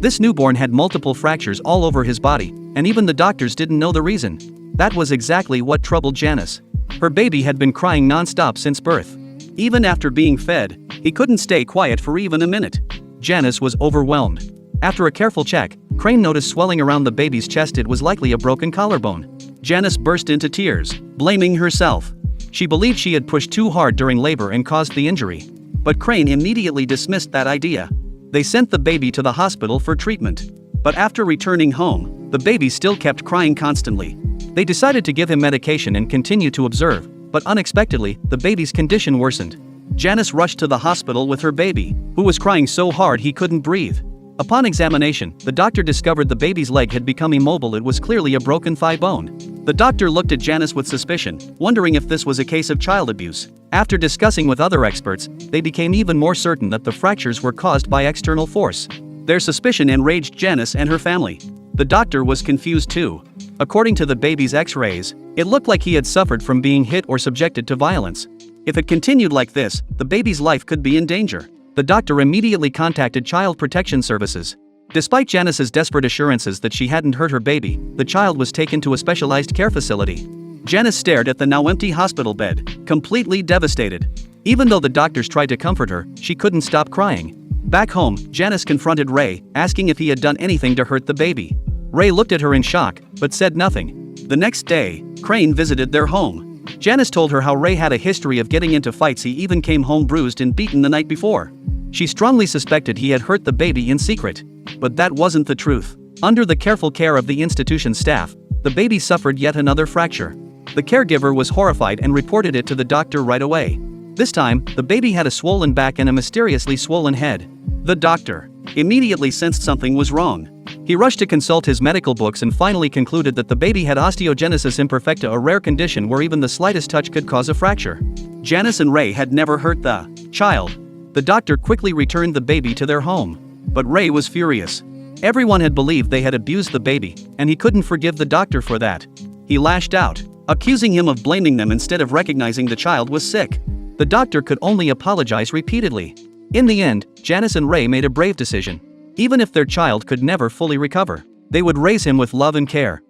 This newborn had multiple fractures all over his body, and even the doctors didn't know the reason. That was exactly what troubled Janice. Her baby had been crying non-stop since birth. Even after being fed, he couldn't stay quiet for even a minute. Janice was overwhelmed. After a careful check, Crane noticed swelling around the baby's chest. It was likely a broken collarbone. Janice burst into tears, blaming herself. She believed she had pushed too hard during labor and caused the injury. But Crane immediately dismissed that idea. They sent the baby to the hospital for treatment. But after returning home, the baby still kept crying constantly. They decided to give him medication and continue to observe, but unexpectedly, the baby's condition worsened. Janice rushed to the hospital with her baby, who was crying so hard he couldn't breathe. Upon examination, the doctor discovered the baby's leg had become immobile. It was clearly a broken thigh bone. The doctor looked at Janice with suspicion, wondering if this was a case of child abuse. After discussing with other experts, they became even more certain that the fractures were caused by external force. Their suspicion enraged Janice and her family. The doctor was confused too. According to the baby's X-rays, it looked like he had suffered from being hit or subjected to violence. If it continued like this, the baby's life could be in danger. The doctor immediately contacted Child Protection Services. Despite Janice's desperate assurances that she hadn't hurt her baby, the child was taken to a specialized care facility. Janice stared at the now empty hospital bed, completely devastated. Even though the doctors tried to comfort her, she couldn't stop crying. Back home, Janice confronted Ray, asking if he had done anything to hurt the baby. Ray looked at her in shock, but said nothing. The next day, Crane visited their home. Janice told her how Ray had a history of getting into fights. He even came home bruised and beaten the night before. She strongly suspected he had hurt the baby in secret. But that wasn't the truth. Under the careful care of the institution's staff, the baby suffered yet another fracture. The caregiver was horrified and reported it to the doctor right away. This time, the baby had a swollen back and a mysteriously swollen head. The doctor immediately sensed something was wrong. He rushed to consult his medical books and finally concluded that the baby had osteogenesis imperfecta, a rare condition where even the slightest touch could cause a fracture. Janice and Ray had never hurt the child. The doctor quickly returned the baby to their home. But Ray was furious. Everyone had believed they had abused the baby, and he couldn't forgive the doctor for that. He lashed out, accusing him of blaming them instead of recognizing the child was sick. The doctor could only apologize repeatedly. In the end, Janice and Ray made a brave decision. Even if their child could never fully recover, they would raise him with love and care.